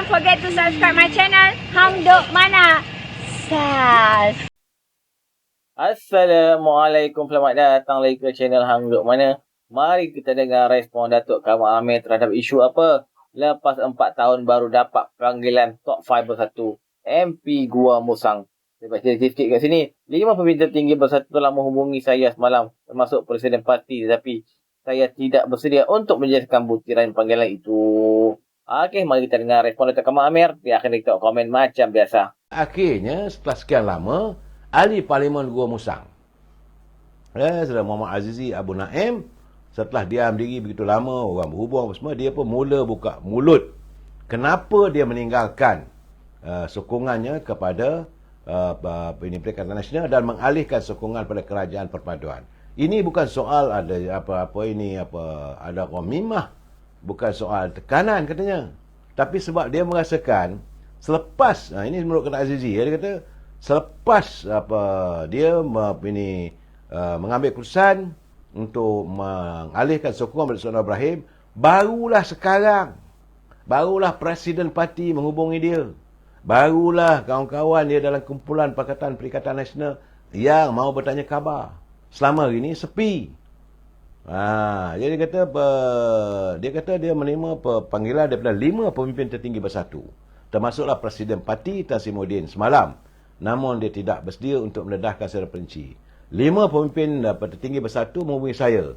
forget to subscribe my channel Hang Duk Mana. Sas. Assalamualaikum, selamat datang lagi ke channel Hang Duk Mana. Mari kita dengar respon Datuk Kamal Amir terhadap isu apa? Lepas 4 tahun baru dapat panggilan top 5 bersatu MP Gua Musang. Saya baca sikit kat sini. 5 pemimpin tertinggi bersatu telah menghubungi saya semalam, termasuk Presiden Parti, tetapi saya tidak bersedia untuk menjelaskan butiran panggilan itu. Okey, mari kita dengar respon Datuk Kamal Amir. Dia akan kita komen macam biasa. Akhirnya setelah sekian lama, ahli Parlimen Gua Musang, Saudara Muhammad Azizi Abu Naim, setelah diam diri begitu lama, orang berhubung semua, dia pun mula buka mulut. Kenapa dia meninggalkan sokongannya kepada Perikatan Nasional dan mengalihkan sokongan pada Kerajaan Perpaduan. Ini bukan soal ada ada orang mimah, bukan soal tekanan katanya. Tapi sebab dia merasakan selepas, ini menurut kata Azizi, dia kata selepas dia mengambil keputusan untuk mengalihkan sokongan pada Sultan Ibrahim, barulah Presiden Parti menghubungi dia. Barulah kawan-kawan dia dalam kumpulan Pakatan Perikatan Nasional yang mau bertanya khabar. Selama hari ini sepi. Jadi dia kata dia menerima panggilan daripada 5 pemimpin tertinggi bersatu, termasuklah Presiden Parti Tan Sri Muhyiddin semalam. Namun dia tidak bersedia untuk mendedahkan secara perinci. 5 pemimpin tertinggi bersatu menghubungi saya,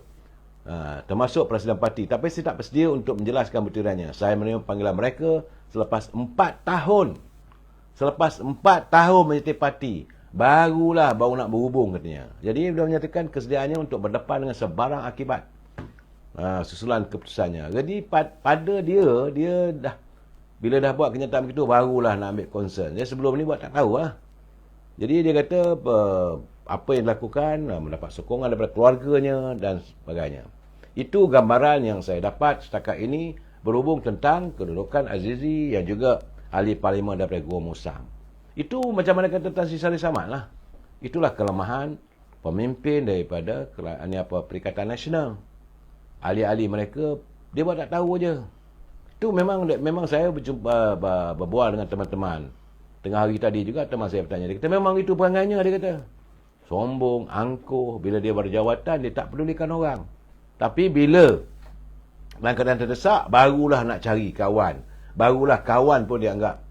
termasuk Presiden Parti, tapi saya tak bersedia untuk menjelaskan butirannya. Saya menerima panggilan mereka selepas 4 tahun. Selepas 4 tahun menyertai parti, baru nak berhubung katanya. Jadi dia menyatakan kesediaannya untuk berdepan dengan sebarang akibat susulan keputusannya. Jadi pada dia dah, bila dah buat kenyataan begitu, barulah nak ambil concern. Dia sebelum ni buat tak tahu lah. Jadi dia kata apa yang dilakukan, mendapat sokongan daripada keluarganya dan sebagainya. Itu gambaran yang saya dapat setakat ini berhubung tentang kedudukan Azizi yang juga ahli Parlimen daripada Gua Musang. Itu macam mana kata Tan Sri Shari Samad lah. Itulah kelemahan pemimpin daripada Perikatan Nasional. Ahli-ahli mereka, dia buat tak tahu je. Itu memang saya berbual dengan teman-teman. Tengah hari tadi juga teman saya bertanya. Dia kata memang itu perangainya, dia kata. Sombong, angkuh, bila dia berjawatan, dia tak pedulikan orang. Tapi bila dalam keadaan terdesak, barulah nak cari kawan. Barulah kawan pun dianggap,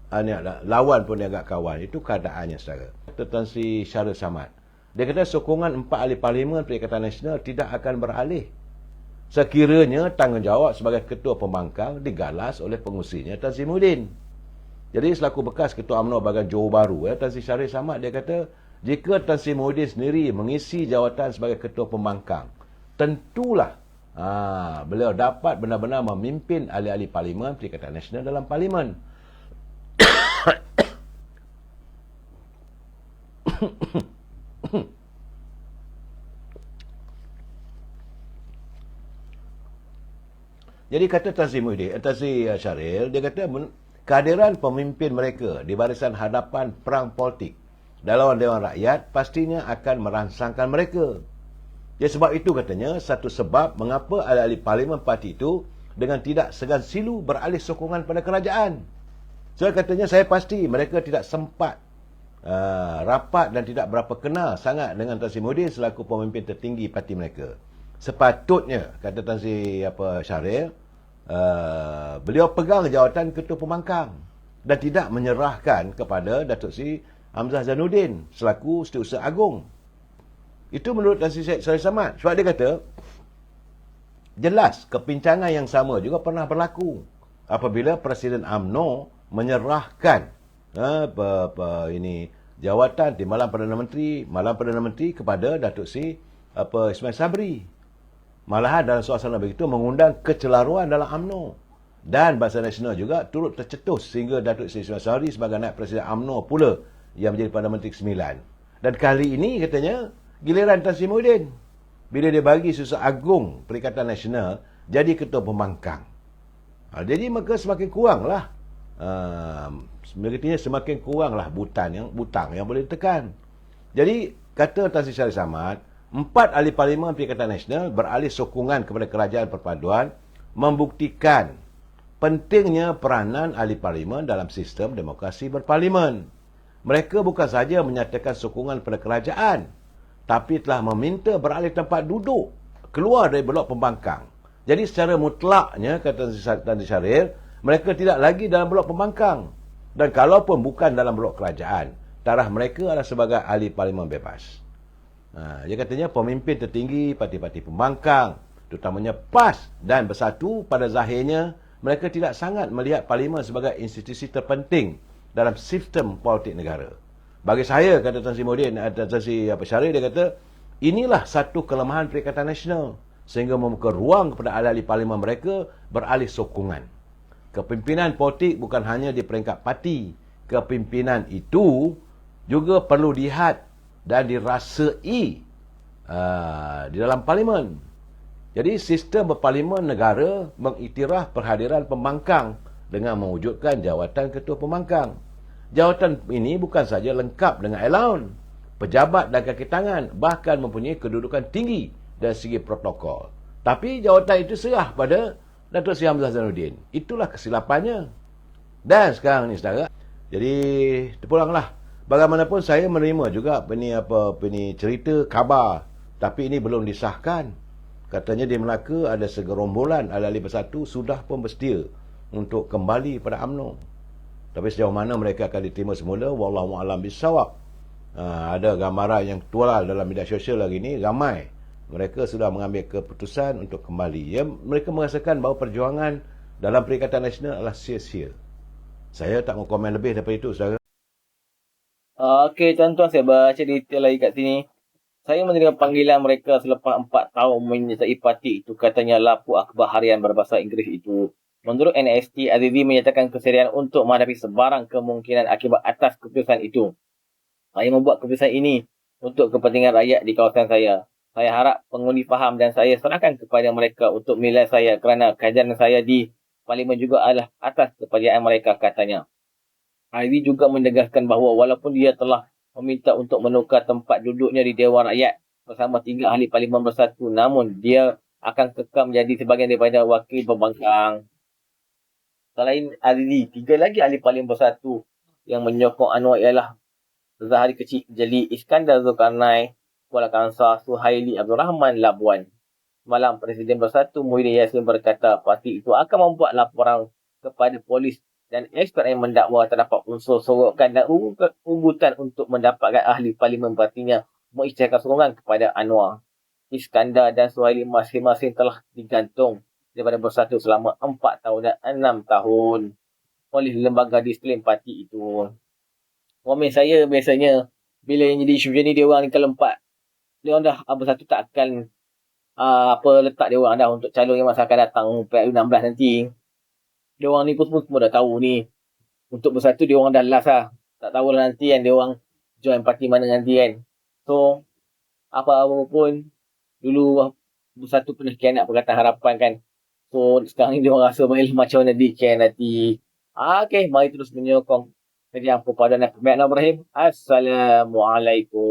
lawan pun dianggap kawan. Itu keadaannya saudara. Tan Sri Shari Samad, dia kata sokongan 4 ahli Parlimen Perikatan Nasional tidak akan beralih sekiranya tanggungjawab sebagai Ketua Pembangkang digalas oleh pengusinya Tan Sri Muhyiddin. Jadi selaku bekas Ketua UMNO bahagian Johor Bahru, Tan Sri Shari Samad, dia kata jika Tan Sri Muhyiddin sendiri mengisi jawatan sebagai Ketua Pembangkang, tentulah beliau dapat benar-benar memimpin ahli-ahli Parlimen Perikatan Nasional dalam Parlimen. Jadi kata Tan Sri Muhyiddin, Tan Sri Syaril, dia kata kehadiran pemimpin mereka di barisan hadapan perang politik dalam Dewan Rakyat pastinya akan merangsangkan mereka. Jadi sebab itu katanya, satu sebab mengapa ahli-ahli Parlimen Parti itu dengan tidak segan silu beralih sokongan pada kerajaan. So katanya, saya pasti mereka tidak sempat rapat dan tidak berapa kenal sangat dengan Tan Sri Muhyiddin selaku pemimpin tertinggi parti mereka. Sepatutnya, kata Tan Sri Syaril, beliau pegang jawatan Ketua Pembangkang dan tidak menyerahkan kepada Datuk Seri Hamzah Zainuddin selaku Setiausaha Agung. Itu menurut Tan Sri Shari Samad. Sebab dia kata, jelas kepincangan yang sama juga pernah berlaku apabila Presiden UMNO menyerahkan jawatan di Malam Perdana Menteri kepada Datuk Seri Ismail Sabri. Malahan dalam suasana begitu mengundang kecelaruan dalam UMNO. Dan Barisan Nasional juga turut tercetus sehingga Datuk Seri Ismail Sabri sebagai naib Presiden UMNO pula yang menjadi Perdana Menteri ke-9. Dan kali ini katanya giliran Tan Sri Muhyiddin bila dia bagi Setiausaha Agung Perikatan Nasional jadi Ketua Pembangkang. Jadi maka semakin kuranglah semakin kuranglah butang yang boleh ditekan. Jadi kata Tan Sri Shari Samad, 4 ahli Parlimen Perikatan Nasional beralih sokongan kepada Kerajaan Perpaduan membuktikan pentingnya peranan ahli parlimen dalam sistem demokrasi berparlimen. Mereka bukan saja menyatakan sokongan pada kerajaan, tapi telah meminta beralih tempat duduk keluar dari blok pembangkang. Jadi secara mutlaknya, kata Tan Sri Syahrir, mereka tidak lagi dalam blok pembangkang. Dan kalaupun bukan dalam blok kerajaan, taraf mereka adalah sebagai ahli parlimen bebas. Dia katanya pemimpin tertinggi parti-parti pembangkang, terutamanya PAS dan Bersatu, pada zahirnya mereka tidak sangat melihat parlimen sebagai institusi terpenting dalam sistem politik negara. Bagi saya, kata Tan Sri Syahrir, dia kata, inilah satu kelemahan Perikatan Nasional sehingga membuka ruang kepada ahli-ahli parlimen mereka beralih sokongan. Kepimpinan politik bukan hanya di peringkat parti. Kepimpinan itu juga perlu dilihat dan dirasai di dalam parlimen. Jadi sistem berparlimen negara mengiktiraf perhadiran pembangkang dengan mewujudkan jawatan ketua pembangkang. Jawatan ini bukan saja lengkap dengan allowance, pejabat dan kaki tangan, bahkan mempunyai kedudukan tinggi dari segi protokol. Tapi jawatan itu serah pada Datuk Seri Hamzah Zainuddin. Itulah kesilapannya. Dan sekarang ni saudara, jadi terpulanglah. Bagaimanapun saya menerima juga ini cerita khabar, tapi ini belum disahkan. Katanya di Melaka ada segerombolan ahli-ahli Bersatu sudah pun bersedia untuk kembali pada UMNO. Tapi sejauh mana mereka akan diterima semula, wallahu a'lam bissawab. Ada gambaran yang tular dalam media sosial hari ini, ramai mereka sudah mengambil keputusan untuk kembali. Mereka merasakan bahawa perjuangan dalam Perikatan Nasional adalah sia-sia. Saya tak mau komen lebih daripada itu, saudara. Okey, tuan-tuan, saya baca detail lagi kat sini. Saya menerima panggilan mereka selepas 4 tahun menyertai parti itu, katanya lapu akhbar harian berbahasa Inggeris itu. Menurut NST, Azizi menyatakan kesediaan untuk menghadapi sebarang kemungkinan akibat atas keputusan itu. Saya membuat keputusan ini untuk kepentingan rakyat di kawasan saya. Saya harap pengundi faham dan saya serahkan kepada mereka untuk menilai saya kerana kajian saya di parlimen juga adalah atas kepercayaan mereka, katanya. Azizi juga menegaskan bahawa walaupun dia telah meminta untuk menukar tempat duduknya di Dewan Rakyat bersama 3 ahli parlimen Bersatu, namun dia akan kekal menjadi sebahagian daripada wakil pembangkang. Selain Azizi, 3 lagi ahli parlimen Bersatu yang menyokong Anwar ialah Zahari Kecil Jeli, Iskandar Zulkarnain, Kuala Kangsar, Suhaili Abdul Rahman Labuan. Malam Presiden Bersatu Muhyiddin Yassin berkata parti itu akan membuat laporan kepada polis dan expert yang mendakwa terdapat unsur sorokan dan ugutan untuk mendapatkan ahli parlimen partinya mengisytiharkan sokongan kepada Anwar. Iskandar dan Suhaili masing-masing telah digantung daripada Bersatu selama 4 tahun dan 6 tahun oleh lembaga disiplin parti itu. Komen saya biasanya bila yang jadi isu macam ni, dia orang ni kalau 4, dia orang dah Bersatu tak akan letak dia orang dah untuk calon yang masa akan datang PRU 16 nanti. Dia orang ni pun semua dah tahu ni. Untuk Bersatu dia orang dah last lah. Tak tahulah nanti kan dia orang join parti mana nanti kan. So apa-apa pun dulu Bersatu pernah kianat Perkataan Harapan kan. So sekarang ni dia orang rasa macam mana dikhianati. Okay, mari terus menyokong kerjaan perpaduan dan pemilihan Ibrahim. Assalamualaikum.